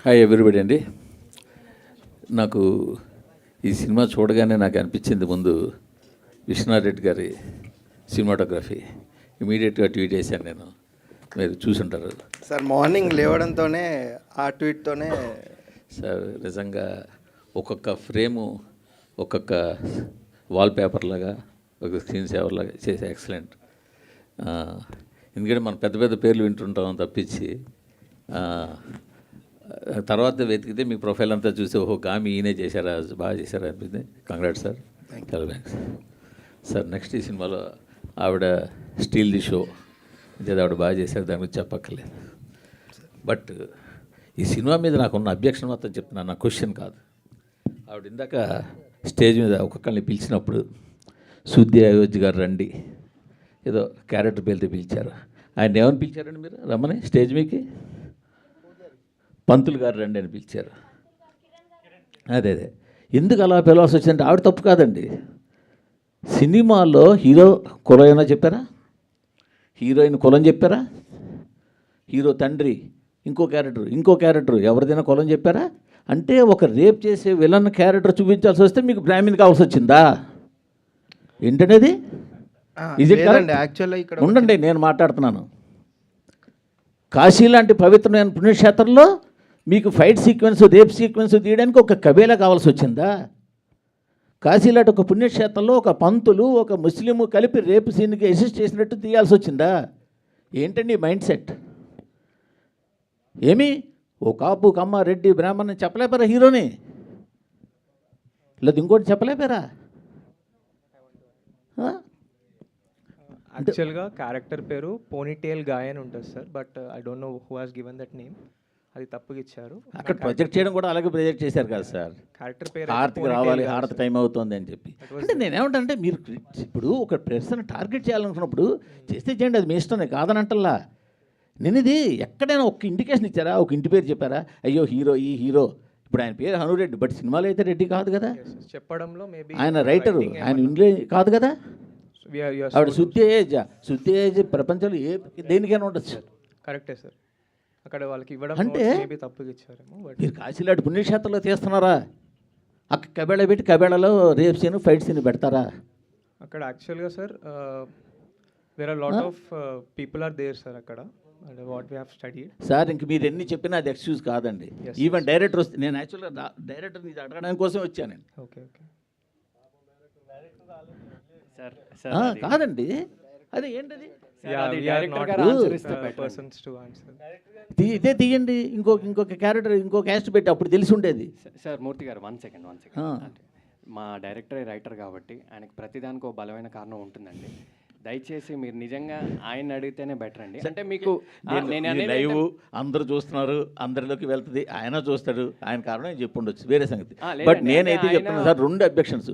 Hi everybody అండి. నాకు ఈ సినిమా చూడగానే నాకు అనిపించింది ముందు విశ్వనాథ్ రెడ్డి గారి సినిమాటోగ్రఫీ. ఇమీడియట్గా ట్వీట్ చేశాను నేను, మీరు చూసుంటారు సార్. మార్నింగ్ లేవడంతోనే ఆ ట్వీట్తోనే సార్ నిజంగా ఒక్కొక్క ఫ్రేము ఒక్కొక్క వాల్పేపర్ లాగా ఒక స్క్రీన్ సేవర్ లాగా చేసే ఎక్సలెంట్. ఎందుకంటే మనం పెద్ద పెద్ద పేర్లు వింటుంటాం తప్పించి తర్వాత వెతికితే మీ ప్రొఫైల్ అంతా చూసి ఓహో గామి ఈయనే చేశారా, బాగా చేశారా అనిపించింది. కంగ్రాట్స్ సార్, చాలా థ్యాంక్స్ సార్. నెక్స్ట్ ఈ సినిమాలో ఆవిడ స్టీల్ ది షో అంటే ఆవిడ బాగా చేశారు, దాని గురించి చెప్పక్కర్లేదు. బట్ ఈ సినిమా మీద నాకున్న అబ్జెక్షన్ మొత్తం చెప్తున్నాను, నా క్వశ్చన్ కాదు. ఆవిడ ఇందాక స్టేజ్ మీద ఒక్కొక్కరిని పిలిచినప్పుడు సుద్ది అయోధ్య గారు రండి ఏదో క్యారెక్టర్ పేరుతో పిలిచారు. ఆయన ఏమని పిలిచారండి మీరు రమ్మని స్టేజ్ మీకి? పంతులు గారు రండి అని పిలిచారు. అదే ఎందుకు అలా పిలవాల్సి వచ్చిందంటే ఆవిడ తప్పు కాదండి. సినిమాలో హీరో కులం ఏమైనా చెప్పారా? హీరోయిన్ కులం చెప్పారా? హీరో తండ్రి ఇంకో క్యారెక్టర్ ఎవరిదైనా కులం చెప్పారా? అంటే ఒక రేప్ చేసే విలన్ క్యారెక్టర్ చూపించాల్సి వస్తే మీకు బ్రాహ్మణ్ కావాల్సి వచ్చిందా ఏంటనేది? ఉండండి, నేను మాట్లాడుతున్నాను. కాశీ లాంటి పవిత్రమైన పుణ్యక్షేత్రంలో మీకు ఫైట్ సీక్వెన్స్, రేప్ సీక్వెన్స్ తీయడానికి ఒక కబేలా కావాల్సి వచ్చిందా? కాశీ లాంటి ఒక పుణ్యక్షేత్రంలో ఒక పంతులు ఒక ముస్లిము కలిపి రేపు సీన్కి అసిస్ట్ చేసినట్టు తీయాల్సి వచ్చిందా? ఏంటండి మైండ్ సెట్? ఏమి ఓ కాపు కమ్మ రెడ్డి బ్రాహ్మణ్ చెప్పలేపారా హీరోని? లేదు ఇంకోటి చెప్పలేపారా? యాక్చువల్గా క్యారెక్టర్ పేరు పోనీటేల్ గాయ్ అని ఉంటుంది sir, but I don't know who has given that name. అది తప్పుగా ఇచ్చారు. అక్కడ ప్రొజెక్ట్ చేయడం కూడా అలాగే ప్రొజెక్ట్ చేశారు కదా సార్. క్యారెక్టర్ పేరు హారతికి రావాలి, హారతి టైం అవుతుంది అని చెప్పి. అంటే నేనేమంటే మీరు ఇప్పుడు ఒక పర్సన్ టార్గెట్ చేయాలనుకున్నప్పుడు చేస్తే చేయండి, అది మీ ఇష్టమే కాదనంటల్లా. నేను ఇది ఎక్కడైనా ఒక ఇండికేషన్ ఇచ్చారా? ఒక ఇంటి పేరు చెప్పారా? అయ్యో హీరో ఈ హీరో ఇప్పుడు ఆయన పేరు హనురెడ్డి, బట్ సినిమాలో అయితే రెడ్డి కాదు కదా. చెప్పడంలో మేబీ ఆయన రైటరు, ఆయన ఇంగ్లీ కాదు కదా. ఆవిడ శుద్ధేజ్ ప్రపంచంలో దేనికైనా ఉండొచ్చు. కరెక్టే సార్. అక్కడ వాళ్ళకి ఇవ్వడం అంటే మేబీ తప్పుగా ఇచ్చారేమో. బట్ మీరు కాశీలాంటి పుణ్యక్షేత్రంలో తీస్తున్నారా? అక్కడ కబేళ పెట్టి కబేళలో రేప్ సీన్ ఫైట్ సీన్ పెడతారా? అక్కడ యాక్చువల్గా sir where are lot of people are there sir అక్కడ, and what we have studied sir. ఇంక మీరు ఎన్ని చెప్పినా అది ఎక్స్క్యూజ్ కాదండి. ఈవెన్ డైరెక్టర్ వస్తే నేను యాక్చువల్గా డైరెక్టర్ ఇది అడగడానికి కోసం వచ్చాను. ఓకే కాదండి, అదే ఏంటది ఇదే తీయండి, ఇంకొక క్యారెక్టర్ ఇంకో క్యాస్ట్ పెట్టి అప్పుడు తెలిసి ఉండేది. సార్ మూర్తి గారు 1 సెకండ్ మా డైరెక్టర్ రైటర్ కాబట్టి ఆయనకి ప్రతిదానికి ఒక బలమైన కారణం ఉంటుందండి. దయచేసి మీరు నిజంగా ఆయన అడిగితేనే బెటర్ అండి. అంటే మీకు లైవ్ అందరూ చూస్తున్నారు, అందరిలోకి వెళ్తుంది, ఆయన చూస్తాడు, ఆయన కారణం ఏం చెప్పి ఉండొచ్చు, వేరే సంగతి. బట్ నేనైతే చెప్తున్నాను సార్, 2 అబ్జెక్షన్స్.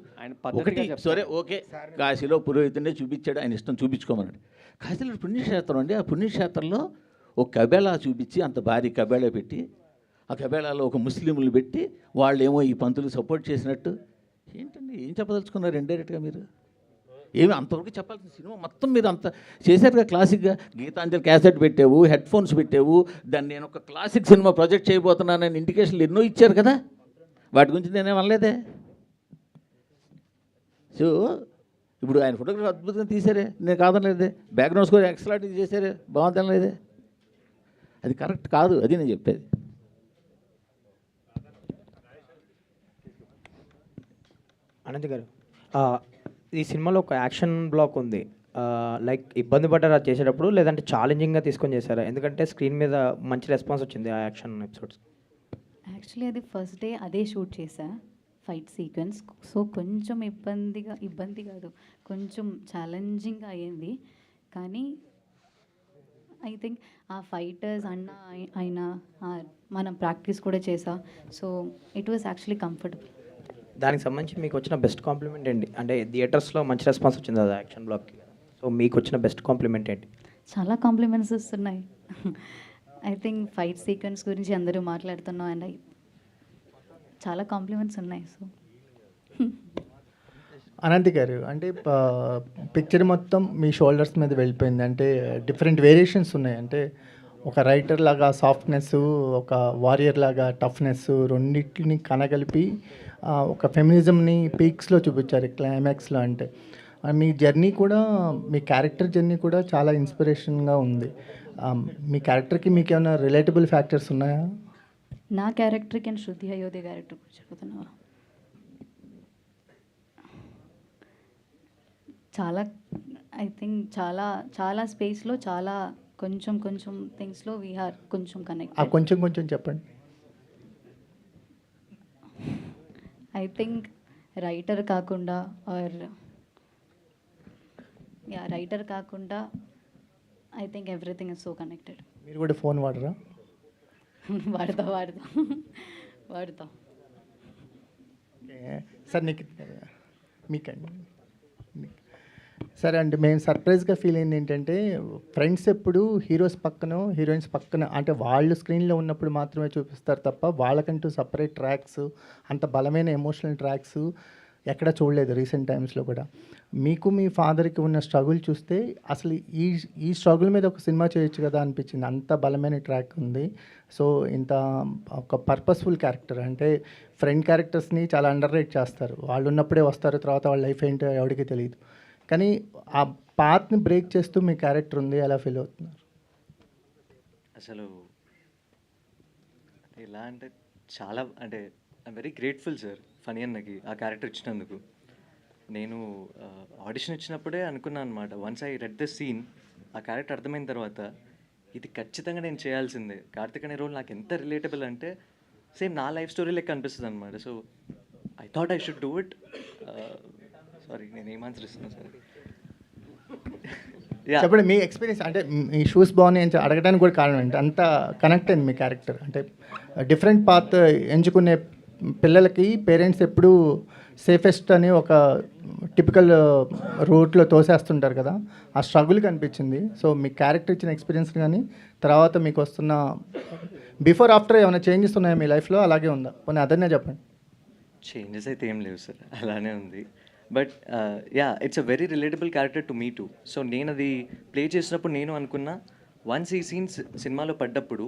ఒకటి సరే ఓకే, కాశీలో పురోహితుడినే చూపించాడు, ఆయన ఇష్టం చూపించుకోమన్నాడు. కాశీలో పుణ్యక్షేత్రం అండి, ఆ పుణ్యక్షేత్రంలో ఒక కబేళా చూపించి అంత భారీ కబేళా పెట్టి ఆ కబేళాలో ఒక ముస్లింలు పెట్టి వాళ్ళు ఏమో ఈ పంతులు సపోర్ట్ చేసినట్టు ఏంటండి? ఏం చెప్పదలుచుకున్నారు ఇండైరెక్ట్గా మీరు? ఏమి అంతవరకు చెప్పాల్సిన సినిమా మొత్తం మీరు అంత చేశారుగా. క్లాసిక్గా గీతాంజలి క్యాసెట్ పెట్టావు, హెడ్ ఫోన్స్ పెట్టావు, దాన్ని నేను ఒక క్లాసిక్ సినిమా ప్రొజెక్ట్ చేయబోతున్నానని ఇండికేషన్లు ఎన్నో ఇచ్చారు కదా. వాటి గురించి నేనేం అనలేదే. సో ఇప్పుడు ఆయన ఫోటోగ్రఫీ అద్భుతంగా తీశారే, నేను కాదనలేదే. బ్యాక్గ్రౌండ్ స్కోర్ ఎక్సలెంట్ చేశారే, బాగుందనలేదే. అది కరెక్ట్ కాదు, అది నేను చెప్పేది. అనంత్ గారు, ఈ సినిమాలో ఒక యాక్షన్ బ్లాక్ ఉంది. లైక్ ఇబ్బంది పడ్డారా చేసేటప్పుడు, లేదంటే ఛాలెంజింగ్గా తీసుకొని చేశారా? ఎందుకంటే స్క్రీన్ మీద మంచి రెస్పాన్స్ వచ్చింది ఆ యాక్షన్ ఎపిసోడ్స్. యాక్చువల్లీ అది ఫస్ట్ డే అదే షూట్ చేశా, ఫైట్ సీక్వెన్స్. సో కొంచెం ఇబ్బంది కాదు, కొంచెం ఛాలెంజింగ్ అయ్యింది. కానీ ఐ థింక్ ఆ ఫైటర్స్ అయినా మనం ప్రాక్టీస్ కూడా చేసా. So it was actually comfortable. దానికి సంబంధించి మీకు వచ్చిన బెస్ట్ కాంప్లిమెంట్ ఏంటి? అంటే థియేటర్స్లో మంచి రెస్పాన్స్ వచ్చింది అది యాక్షన్ బ్లాక్కి. సో మీకు వచ్చిన బెస్ట్ కాంప్లిమెంట్ ఏంటి? చాలా కాంప్లిమెంట్స్ వస్తున్నాయి. ఐ థింక్ ఫైట్ సీక్వెన్స్ గురించి అందరూ మాట్లాడుతున్నాం, అండ్ చాలా కాంప్లిమెంట్స్ ఉన్నాయి. సో అనంత్ గారు, అంటే పిక్చర్ మొత్తం మీ షోల్డర్స్ మీద వెళ్ళిపోయింది. అంటే డిఫరెంట్ వేరియేషన్స్ ఉన్నాయి. అంటే ఒక రైటర్ లాగా సాఫ్ట్నెస్, ఒక వారియర్ లాగా టఫ్నెస్ రెండింటిని కనగలిపి ఒక ఫెమినిజంని పీక్స్లో చూపించారు క్లైమాక్స్లో. అంటే మీ జర్నీ కూడా, మీ క్యారెక్టర్ జర్నీ కూడా చాలా ఇన్స్పిరేషన్గా ఉంది. మీ క్యారెక్టర్కి మీకు ఏమైనా రిలేటబుల్ ఫ్యాక్టర్స్ ఉన్నాయా? నా క్యారెక్టర్కి అండ్ శృతి అయోధ్య క్యారెక్టర్ చెప్పుతున్నావా? చాలా ఐ థింక్ చాలా చాలా స్పేస్లో చాలా కొంచెం కొంచెం థింగ్స్లో వీఆర్ కొంచెం కనెక్ట్. కొంచెం కొంచెం చెప్పండి. ఐ థింక్ రైటర్ కాకుండా రైటర్ కాకుండా I think everything is so connected. మీరు కూడా ఫోన్ వాడరా? వాడతా. సార్ మీకండి. సరే అండి, మేము సర్ప్రైజ్గా ఫీల్ అయింది ఏంటంటే, ఫ్రెండ్స్ ఎప్పుడు హీరోస్ పక్కన హీరోయిన్స్ పక్కన అంటే వాళ్ళు స్క్రీన్లో ఉన్నప్పుడు మాత్రమే చూపిస్తారు తప్ప వాళ్ళకంటూ సపరేట్ ట్రాక్స్, అంత బలమైన ఎమోషనల్ ట్రాక్స్ ఎక్కడ చూడలేదు రీసెంట్ టైమ్స్లో కూడా. మీకు మీ ఫాదర్కి ఉన్న స్ట్రగుల్ చూస్తే అసలు ఈ స్ట్రగుల్ మీద ఒక సినిమా చేయొచ్చు కదా అనిపించింది. అంత బలమైన ట్రాక్ ఉంది. సో ఇంత ఒక పర్పస్ఫుల్ క్యారెక్టర్, అంటే ఫ్రెండ్ క్యారెక్టర్స్ని చాలా అండర్ రేట్ చేస్తారు. వాళ్ళు ఉన్నప్పుడే వస్తారు, తర్వాత వాళ్ళ లైఫ్ ఏంటో ఎవరికి తెలియదు. కానీ ఆ పాత్ని బ్రేక్ చేస్తూ మీ క్యారెక్టర్ ఉంది, ఎలా ఫీల్ అవుతున్నారు? అసలు ఎలా అంటే చాలా అంటే I'm very grateful sir Phani అన్నకి ఆ క్యారెక్టర్ ఇచ్చినందుకు. నేను ఆడిషన్ ఇచ్చినప్పుడే అనుకున్నాను అనమాట, once I read the scene, ఆ క్యారెక్టర్ అర్థమైన తర్వాత ఇది ఖచ్చితంగా నేను చేయాల్సిందే. కార్తిక్ అనే రోల్ నాకు ఎంత రిలేటబుల్ అంటే సేమ్ నా లైఫ్ స్టోరీ లెక్క అనిపిస్తుంది అనమాట. So I thought I should do it. Sorry, నేను ఏం ఆన్సర్ ఇస్తున్నాను సార్? చెప్పండి మీ ఎక్స్పీరియన్స్. అంటే మీ షూస్ బాగున్నాయి అని అడగడానికి కూడా కారణం ఏంటి? అంత కనెక్ట్ అయింది మీ క్యారెక్టర్. అంటే డిఫరెంట్ పాత్ ఎంచుకునే పిల్లలకి పేరెంట్స్ ఎప్పుడూ సేఫెస్ట్ అని ఒక టిపికల్ రూట్లో తోసేస్తుంటారు కదా, ఆ స్ట్రగుల్ కనిపించింది. సో మీ క్యారెక్టర్ ఇచ్చిన ఎక్స్పీరియన్స్ కానీ, తర్వాత మీకు వస్తున్న బిఫోర్ ఆఫ్టర్ ఏమైనా చేంజెస్ ఉన్నాయా మీ లైఫ్లో? అలాగే ఉందా? పోనీ అదనే చెప్పండి. చేంజెస్ అయితే ఏం లేవు సార్, అలానే ఉంది. But it's a very relatable character to me two. So నేను అది ప్లే చేసినప్పుడు నేను అనుకున్నా, వన్స్ ఈ సీన్స్ సినిమాలో పడ్డప్పుడు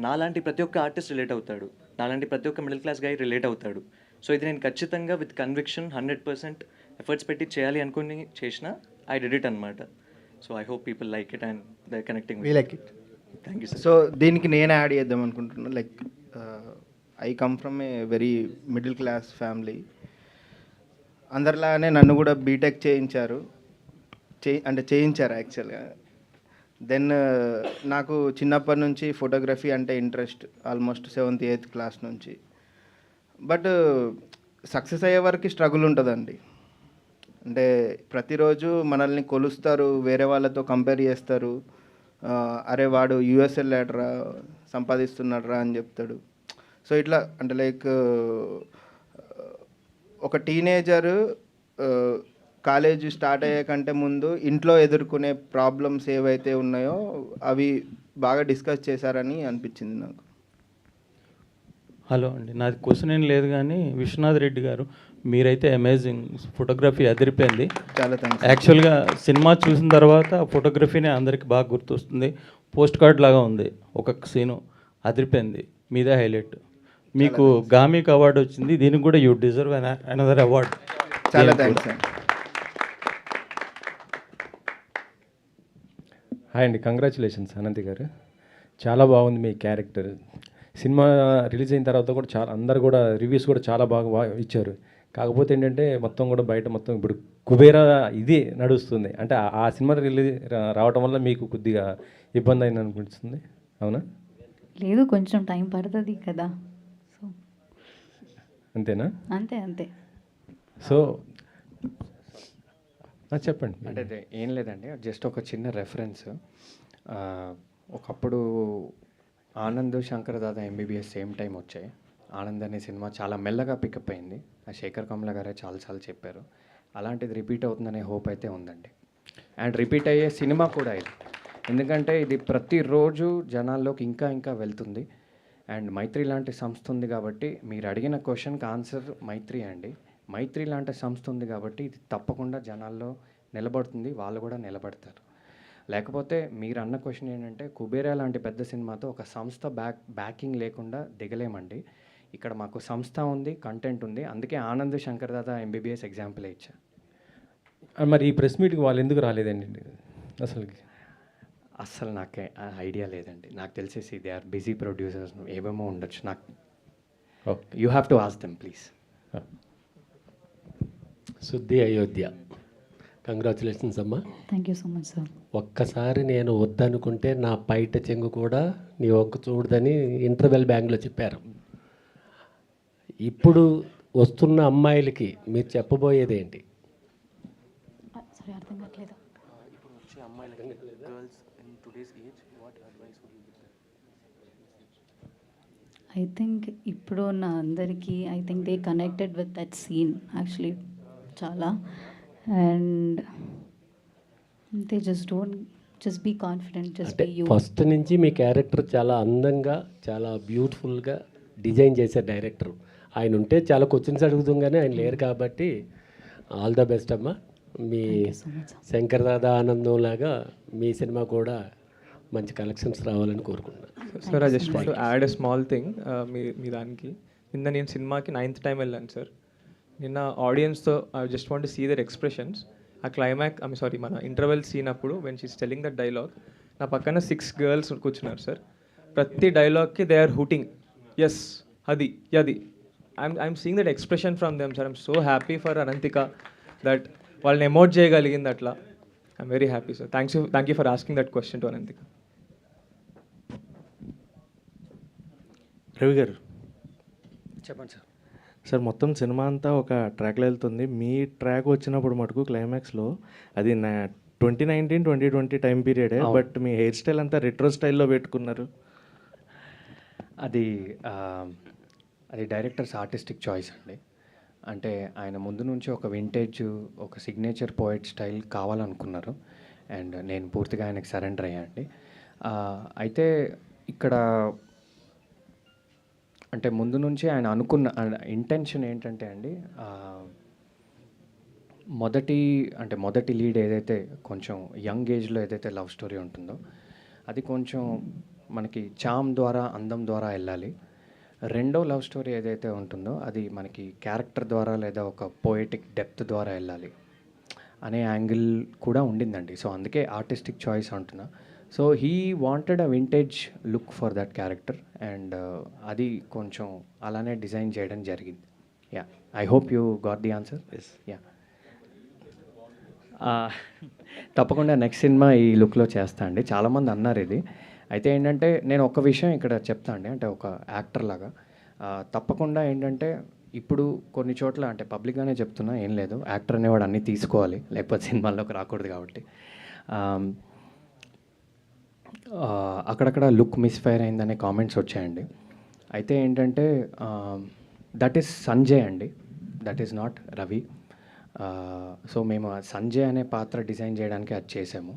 నాలాంటి ప్రతి ఒక్క ఆర్టిస్ట్ రిలేట్ అవుతాడు, నాలాంటి ప్రతి ఒక్క మిడిల్ క్లాస్ గై రిలేట్ అవుతాడు. సో ఇది నేను ఖచ్చితంగా విత్ కన్విక్షన్ 100% ఎఫర్ట్స్ పెట్టి చేయాలి అనుకుని చేసిన ఐ డిడ్ ఇట్ అనమాట. So I hope people like it and they connecting. We like it. Thank you sir. So దీనికి నేను యాడ్ చేద్దాం అనుకుంటున్నాను. Like I come from a very middle class family. అందరిలాగానే నన్ను కూడా బీటెక్ చేయించారు, చేయించారు యాక్చువల్గా. దెన్ నాకు చిన్నప్పటి నుంచి ఫోటోగ్రఫీ అంటే interest, almost 7th 8th class నుంచి. బట్ సక్సెస్ అయ్యే వరకు స్ట్రగుల్ ఉంటుందండి. అంటే ప్రతిరోజు మనల్ని కొలుస్తారు, వేరే వాళ్ళతో కంపేర్ చేస్తారు. అరే వాడు యూఎస్ వెళ్ళాడరా, సంపాదిస్తున్నాడరా అని చెప్తాడు. సో ఇట్లా అంటే లైక్ ఒక టీనేజర్ కాలేజ్ స్టార్ట్ అయ్యే కంటే ముందు ఇంట్లో ఎదుర్కొనే ప్రాబ్లమ్స్ ఏవైతే ఉన్నాయో అవి బాగా డిస్కస్ చేశారని అనిపించింది నాకు. హలో అండి, నాది క్వశ్చన్ ఏం లేదు కానీ విశ్వనాథ్ రెడ్డి గారు మీరైతే అమేజింగ్, ఫోటోగ్రఫీ అదిరిపోయింది. చాలా థ్యాంక్స్. యాక్చువల్గా సినిమా చూసిన తర్వాత ఫోటోగ్రఫీనే అందరికి బాగా గుర్తొస్తుంది. పోస్ట్ కార్డ్ లాగా ఉంది, ఒక్కొక్క సీను అదిరిపోయింది, మీదే హైలైట్. మీకు గామిక్ అవార్డు వచ్చింది, దీనికి కూడా యూ డిజర్వ్ అనదర్ అవార్డ్. చాలా థ్యాంక్స్ అండి. హాయ్ అండి, కంగ్రాచులేషన్స్ అనంతి గారు, చాలా బాగుంది మీ క్యారెక్టర్. సినిమా రిలీజ్ అయిన తర్వాత కూడా చాలా అందరు కూడా రివ్యూస్ కూడా చాలా బాగా ఇచ్చారు. కాకపోతే ఏంటంటే మొత్తం కూడా బయట మొత్తం ఇప్పుడు కుబేరా ఇది నడుస్తుంది. అంటే ఆ సినిమా రిలీజ్ రావటం వల్ల మీకు కొద్దిగా ఇబ్బంది అయింది అనిపిస్తుంది, అవునా? లేదు, కొంచెం టైం పడుతుంది కదా. సో అంతేనా? అంతే అంతే. సో చెప్పండి. అంటే ఏం లేదండి, జస్ట్ ఒక చిన్న రెఫరెన్స్. ఒకప్పుడు Anand Shankar Dada MBBS same time వచ్చాయి. ఆనంద్ అనే సినిమా చాలా మెల్లగా పికప్ అయింది. ఆ శేఖర్ కమల గారే చాలాసార్లు చెప్పారు. అలాంటిది రిపీట్ అవుతుందనే హోప్ అయితే ఉందండి. అండ్ రిపీట్ అయ్యే సినిమా కూడా ఇది, ఎందుకంటే ఇది ప్రతిరోజు జనాల్లోకి ఇంకా ఇంకా వెళ్తుంది. అండ్ మైత్రి లాంటి సంస్థ ఉంది కాబట్టి, మీరు అడిగిన క్వశ్చన్కి ఆన్సర్ మైత్రి అండి. మైత్రి లాంటి సంస్థ ఉంది కాబట్టి ఇది తప్పకుండా జనాల్లో నిలబడుతుంది, వాళ్ళు కూడా నిలబడతారు. లేకపోతే మీరు అన్న క్వశ్చన్ ఏంటంటే కుబేరా లాంటి పెద్ద సినిమాతో ఒక సంస్థ బ్యాకింగ్ లేకుండా దిగలేమండి. ఇక్కడ మాకు సంస్థ ఉంది, కంటెంట్ ఉంది. అందుకే ఆనంద్ శంకర్ దాదా ఎంబీబీఎస్ ఎగ్జాంపులే ఇచ్చా. మరి ఈ ప్రెస్ మీట్కి వాళ్ళు ఎందుకు రాలేదండి అస్సలు నాకే ఐడియా లేదండి. నాకు తెలిసేసి దే ఆర్ బిజీ ప్రొడ్యూసర్స్, ఏమేమో ఉండొచ్చు. నాకు you have to ask them please. శుద్ధి అయోధ్య, కంగ్రాచులేషన్స్ అమ్మా. Thank you so much sir. ఒక్కసారి నేను వద్దనుకుంటే నా పైట చెంగు కూడా నీ వంక చూడదని ఇంటర్వెల్ బ్యాంగ్లో చెప్పారు. ఇప్పుడు వస్తున్న అమ్మాయిలకి మీరు చెప్పబోయేది ఏంటి? సరే, అర్థం కావట్లేదు. ఐ థింక్ ఇప్పుడు ఉన్న అందరికీ I think they connected with that scene actually చాలా. And they just be confident, just be you. First నుంచి మీ క్యారెక్టర్ చాలా అందంగా, చాలా బ్యూటిఫుల్గా డిజైన్ చేశారు డైరెక్టర్. ఆయన ఉంటే చాలా క్వశ్చన్స్ అడుగుతుంగానే ఆయన లేరు కాబట్టి ఆల్ ద బెస్ట్ అమ్మా. మీ శంకర్ దాదా ఆనందం లాగా మీ సినిమా కూడా మంచి కలెక్షన్స్ రావాలని కోరుకుంటున్నాను. Sir, I just want to add a small thing. మీ దానికి నిన్న నేను సినిమాకి 9th టైం వెళ్ళాను సార్. నిన్న ఆడియన్స్తో I just want to see their expressions. ఆ మన ఇంటర్వెల్ సీన్ అప్పుడు when she's telling that dialogue, నా పక్కన 6 గర్ల్స్ కూర్చున్నారు సార్. ప్రతి డైలాగ్కి దే ఆర్ హూటింగ్ ఎస్, అది. I'm seeing that expression from them, sir. I'm so happy for Anantika that వాళ్ళని ఎమోట్ చేయగలిగింది అట్లా. I'm very happy, sir. Thank you for asking that question to Anantika. Ravi గారు చెప్పండి sir. Sir, మొత్తం cinema అంతా ఒక ట్రాక్లో వెళ్తుంది. మీ ట్రాక్ వచ్చినప్పుడు మటుకు క్లైమాక్స్లో అది 2019-2020 టైం పీరియడే, బట్ మీ హెయిర్ స్టైల్ అంతా రెట్రో స్టైల్లో పెట్టుకున్నారు. అది డైరెక్టర్స్ ఆర్టిస్టిక్ చాయిస్ అండి. అంటే ఆయన ముందు నుంచి ఒక వింటేజ్, ఒక సిగ్నేచర్ పోయెట్ స్టైల్ కావాలనుకున్నారు. అండ్ నేను పూర్తిగా ఆయనకి సరెండర్ అయ్యానండి. అయితే ఇక్కడ అంటే ముందు నుంచి ఆయన అనుకున్న ఇంటెన్షన్ ఏంటంటే అండి, మొదటి లీడ్ ఏదైతే కొంచెం యంగ్ ఏజ్లో ఏదైతే లవ్ స్టోరీ ఉంటుందో అది కొంచెం మనకి చామ్ ద్వారా, అందం ద్వారా వెళ్ళాలి. రెండో లవ్ స్టోరీ ఏదైతే ఉంటుందో అది మనకి క్యారెక్టర్ ద్వారా లేదా ఒక పోయెటిక్ డెప్త్ ద్వారా వెళ్ళాలి అనే యాంగిల్ కూడా ఉండిందండి. సో అందుకే ఆర్టిస్టిక్ చాయిస్ అంటున్నా. So he wanted a vintage look for that character and అది కొంచెం అలానే డిజైన్ చేయడం జరిగింది. Yeah, I hope you got the answer. Yeah, తప్పకుండా నెక్స్ట్ సినిమా ఈ లుక్లో చేస్తా అండి. చాలామంది అన్నారు ఇది. అయితే ఏంటంటే నేను ఒక విషయం ఇక్కడ చెప్తా అండి, అంటే ఒక యాక్టర్ లాగా తప్పకుండా ఏంటంటే ఇప్పుడు కొన్ని చోట్ల అంటే పబ్లిక్గానే చెప్తున్నా, ఏం లేదు, యాక్టర్ అనేవాడు అన్నీ తీసుకోవాలి, లేకపోతే సినిమాల్లోకి రాకూడదు కాబట్టి. అక్కడక్కడ లుక్ మిస్ఫైర్ అయిందనే కామెంట్స్ వచ్చాయండి. అయితే ఏంటంటే దట్ ఈస్ సంజయ్ అండి, that is not Ravi. So మేము సంజయ్ అనే పాత్ర డిజైన్ చేయడానికి అది చేసాము.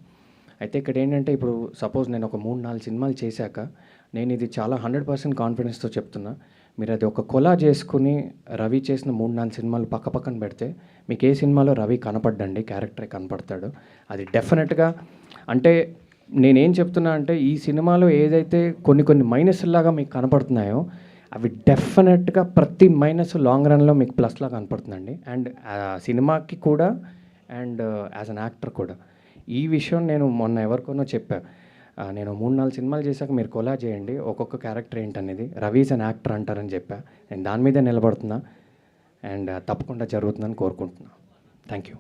అయితే ఇక్కడ ఏంటంటే ఇప్పుడు సపోజ్ నేను ఒక 3-4 సినిమాలు చేశాక నేను ఇది చాలా 100% కాన్ఫిడెన్స్తో చెప్తున్నా, మీరు అది ఒక కొలా చేసుకుని రవి చేసిన 3-4 సినిమాలు పక్కన పెడితే మీకు ఏ సినిమాలో రవి కనపడ్డండి, క్యారెక్టరే కనపడతాడు. అది డెఫినెట్గా అంటే నేనేం చెప్తున్నా అంటే ఈ సినిమాలో ఏదైతే కొన్ని మైనస్లాగా మీకు కనపడుతున్నాయో అవి డెఫినెట్గా ప్రతి మైనస్ లాంగ్ రన్లో మీకు ప్లస్లా కనపడుతుందండి. అండ్ సినిమాకి కూడా అండ్ యాజ్ అన్ యాక్టర్ కూడా. ఈ విషయం నేను మొన్న ఎవరికోనో చెప్పా, నేను 3-4 సినిమాలు చేశాక మీరు కొలా చేయండి ఒక్కొక్క క్యారెక్టర్ ఏంటనేది, రవి ఈజ్ అన్ యాక్టర్ అంటారని చెప్పా. నేను దాని మీదే నిలబడుతున్నా అండ్ తప్పకుండా జరుగుతుందని కోరుకుంటున్నా. Thank you.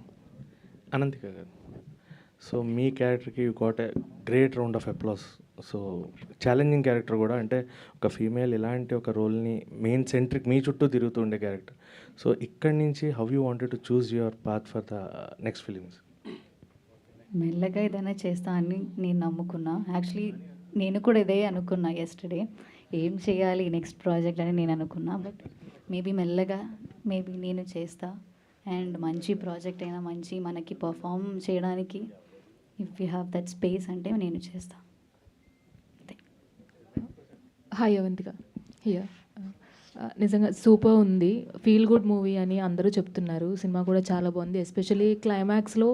Ananthika garu, so మీ క్యారెక్టర్కి you got a great round of applause. So challenging character కూడా, అంటే ఒక ఫీమేల్ ఇలాంటి ఒక రోల్ని మెయిన్ సెంట్రిక్ మీ చుట్టూ తిరుగుతూ ఉండే క్యారెక్టర్. సో ఇక్కడి నుంచి how you wanted to choose your path for the next films? మెల్లగా ఏదైనా చేస్తా అని నేను నమ్ముకున్నా. యాక్చువల్లీ నేను కూడా ఇదే అనుకున్నా ఎస్టర్డే, ఏం చేయాలి నెక్స్ట్ ప్రాజెక్ట్ అని నేను అనుకున్నా. బట్ మెల్లగా నేను చేస్తా. అండ్ మంచి ప్రాజెక్ట్ అయినా మంచి మనకి పర్ఫామ్ చేయడానికి if you have that space అంటే నేను చేస్తా. Hi Avantika here. నిజంగా సూపర్ ఉంది, ఫీల్ గుడ్ మూవీ అని అందరూ చెప్తున్నారు. సినిమా కూడా చాలా బాగుంది. ఎస్పెషలీ క్లైమాక్స్లో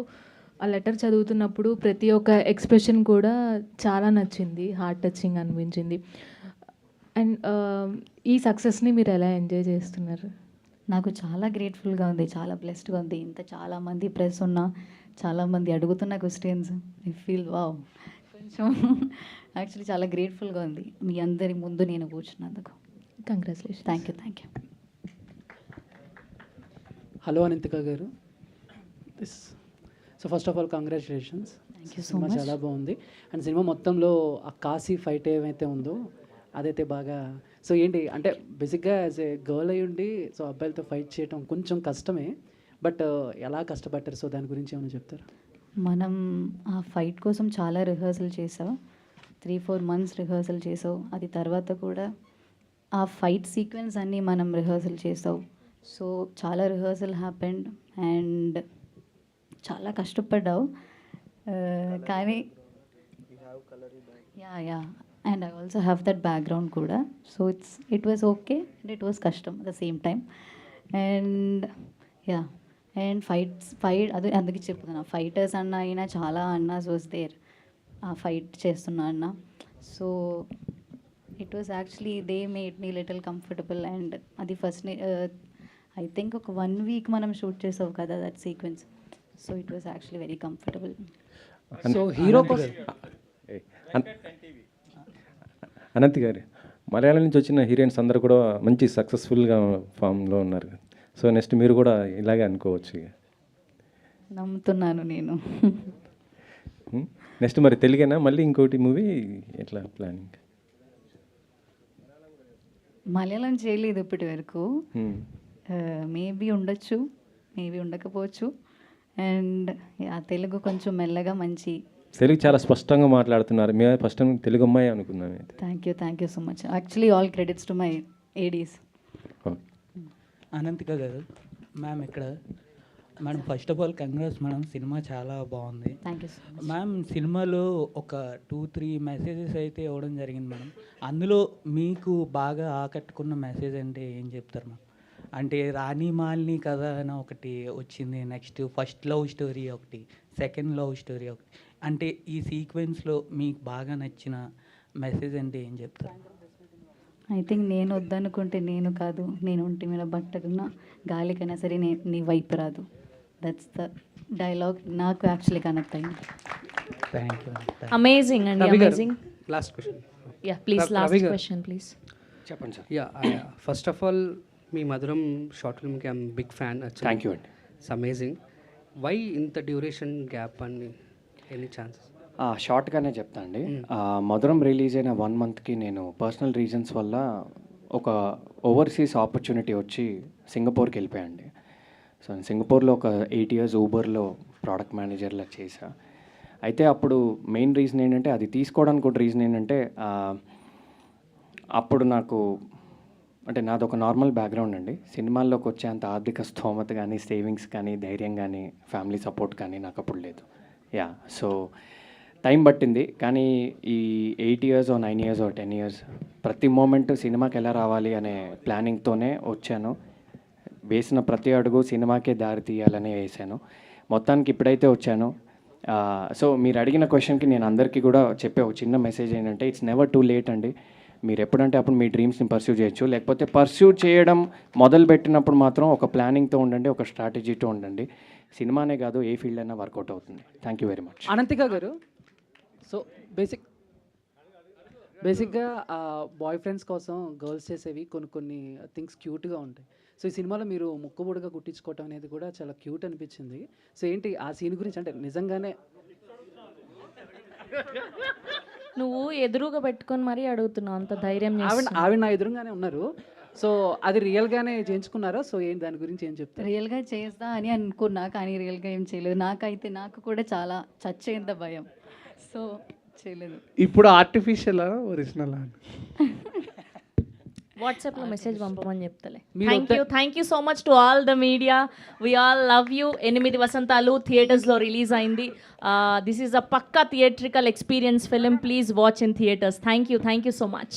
ఆ లెటర్ చదువుతున్నప్పుడు ప్రతి ఒక్క ఎక్స్ప్రెషన్ కూడా చాలా నచ్చింది, హార్ట్ టచింగ్ అనిపించింది. అండ్ ఈ సక్సెస్ని మీరు ఎలా ఎంజాయ్ చేస్తున్నారు? నాకు చాలా గ్రేట్ఫుల్గా ఉంది, చాలా బ్లెస్డ్గా ఉంది. ఇంత చాలామంది ప్రెస్ ఉన్నా, చాలామంది అడుగుతున్న క్వశ్చన్స్, ఐ ఫీల్ వావ్. కొంచెం యాక్చువల్లీ చాలా గ్రేట్ఫుల్గా ఉంది మీ అందరి ముందు నేను కూర్చున్నందుకు. Congratulation. Thank you. Hello Ananthika garu. So first of all congratulations. Thank you so cinema much. చాలా బాగుంది. అండ్ సినిమా మొత్తంలో ఆ కాశీ ఫైట్ ఏమైతే ఉందో అదైతే బాగా, సో ఏంటి అంటే బేసిక్గా యాజ్ ఏ గర్ల్ అయ్యి ఉండి సో అబ్బాయిలతో ఫైట్ చేయడం కొంచెం కష్టమే, బట్ ఎలా కష్టపడ్డారు, సో దాని గురించి ఏమైనా చెప్తారా? మనం ఆ ఫైట్ కోసం చాలా రిహర్సల్ చేసావు, 3-4 months రిహర్సల్ చేసావు. అది తర్వాత కూడా ఆ ఫైట్ సీక్వెన్స్ అన్నీ మనం రిహర్సల్ చేసావు. సో చాలా రిహర్సల్ హ్యాపెండ్ అండ్ చాలా కష్టపడ్డావు. కానీ yeah and I also have that background కూడా. So it was okay and it was కష్టం at the same time. And yeah and fight అది అందుకే చెప్తున్నా, ఫైటర్స్ అన్న అయినా చాలా అన్నాస్ వాజ్ దేర్ ఆ ఫైట్ చేస్తున్నా అన్న. So it was actually they made me little comfortable. And అది ఫస్ట్ ఐ థింక్ ఒక 1 week మనం షూట్ చేసావు కదా that sequence. So it was actually very comfortable. So hero కోసం అనంత్ గారు, మలయాళం నుంచి వచ్చిన హీరోయిన్స్ అందరూ కూడా మంచి సక్సెస్ఫుల్గా ఫామ్లో ఉన్నారు. సో నెక్స్ట్ మీరు కూడా ఇలాగే అనుకోవచ్చు. నమ్ముతున్నాను నేను. నెక్స్ట్ మరి తెలుగేనా మళ్ళీ ఇంకోటి మూవీ ఎట్లా ప్లానింగ్? మలయాళం చేయలేదు ఇప్పటి వరకు. మేబీ ఉండొచ్చు, మేబీ ఉండకపోవచ్చు. అండ్ తెలుగు కొంచెం మెల్లగా మంచి. తెలుగు చాలా స్పష్టంగా మాట్లాడుతున్నారు. మేము ఫస్ట్ టైం తెలుగు అమ్మాయి అనుకున్నాం. Thank you so much. Actually all credits to my Aedes. Ananthika గారు, మ్యామ్ ఇక్కడ madam first of all congrats madam, cinema చాలా బాగుంది. Thank you so much. Ma'am సినిమాలో ఒక 2-3 మెసేజెస్ అయితే ఇవ్వడం జరిగింది మేడం. అందులో మీకు బాగా ఆకట్టుకున్న మెసేజ్ అంటే ఏం చెప్తారు మ్యామ్? అంటే రాణి మాలిని కథ అని ఒకటి వచ్చింది, నెక్స్ట్ ఫస్ట్ లవ్ స్టోరీ ఒకటి, సెకండ్ లవ్ స్టోరీ ఒకటి. అంటే ఈ సీక్వెన్స్లో మీకు బాగా నచ్చిన మెసేజ్ అంటే ఏం చెప్తారు? ఐ థింక్ నేను వద్దనుకుంటే నేను కాదు, నేను ఒంటి మీద బట్టకున్నా గాలికైనా సరే నీ వైపు రాదు. దట్స్ ద డైలాగ్ నాకు యాక్చువల్లీ కనెక్ట్ అయింది. Thank you. అమేజింగ్ అండి, amazing. Last question. Yeah please, last question please. చెప్పండి sir. Yeah first of all మీ మధురం షార్ట్ ఫిల్మ్కి I'm big fan. Thank you అండి. It's amazing. వై ఇంత డ్యూరేషన్ గ్యాప్ అని any chances? షార్ట్గానే చెప్తా అండి. మధురం రిలీజ్ అయిన 1 monthకి నేను పర్సనల్ రీజన్స్ వల్ల ఒక ఓవర్సీస్ ఆపర్చునిటీ వచ్చి సింగపూర్కి వెళ్ళిపోయాండి. సో నేను సింగపూర్లో ఒక 8 years ఊబర్లో ప్రోడక్ట్ మేనేజర్లా చేశా. అయితే అప్పుడు మెయిన్ రీజన్ ఏంటంటే, అది తీసుకోవడానికి కూడా రీజన్ ఏంటంటే, అప్పుడు నాకు అంటే నాది ఒక నార్మల్ బ్యాక్గ్రౌండ్ అండి. సినిమాల్లోకి వచ్చేంత ఆర్థిక స్తోమత కానీ, సేవింగ్స్ కానీ, ధైర్యం కానీ, ఫ్యామిలీ సపోర్ట్ కానీ నాకు అప్పుడు లేదు. యా సో టైం పట్టింది. కానీ ఈ 8 years 9 years 10 years ప్రతి మూమెంట్ సినిమాకి ఎలా రావాలి అనే ప్లానింగ్తోనే వచ్చాను. వేసిన ప్రతి అడుగు సినిమాకే దారి తీయాలని వేసాను. మొత్తానికి ఇప్పుడైతే వచ్చాను. సో మీరు అడిగిన క్వశ్చన్కి నేను అందరికీ కూడా చెప్పే ఒక చిన్న మెసేజ్ ఏంటంటే, ఇట్స్ నెవర్ టూ లేట్ అండి. మీరు ఎప్పుడంటే అప్పుడు మీ డ్రీమ్స్ని పర్స్యూ చేయొచ్చు. లేకపోతే పర్స్యూ చేయడం మొదలుపెట్టినప్పుడు మాత్రం ఒక ప్లానింగ్తో ఉండండి, ఒక స్ట్రాటజీతో ఉండండి. సినిమానే కాదు, ఏ ఫీల్డ్ అయినా వర్కౌట్ అవుతుంది. Thank you very much. Ananthika garu, so బేసిక్గా బాయ్ ఫ్రెండ్స్ కోసం గర్ల్స్ చేసేవి కొన్ని థింగ్స్ క్యూట్గా ఉంటాయి. సో ఈ సినిమాలో మీరు ముక్కుబొడుగా కుట్టించుకోవటం అనేది కూడా చాలా క్యూట్ అనిపించింది. సో ఏంటి ఆ సీన్ గురించి? అంటే నిజంగానే నువ్వు ఎదురుగా పెట్టుకొని మరీ అడుగుతున్నావు, అంత ధైర్యం ఆవిడ నా ఎదురుగానే ఉన్నారు. సో అది రియల్గానే చేయించుకున్నారా? సో ఏంటి దాని గురించి ఏం చెప్తారు? రియల్గా చేస్తా అని అనుకున్నా, కానీ రియల్గా ఏం చేయలేదు. నాకు కూడా చాలా చచ్చేంత భయం. సో చేయలేదు. ఇప్పుడు ఆర్టిఫిషియల్ ఒరిజినల్ వాట్సాప్లో మెసేజ్ పంపమని చెప్తలే. Thank you so much to all the media. We all love you. 8 వసంతాలు థియేటర్స్లో రిలీజ్ అయింది. దిస్ ఈజ్ అ పక్కా theatrical experience film. Please watch in theatres. Thank you so much.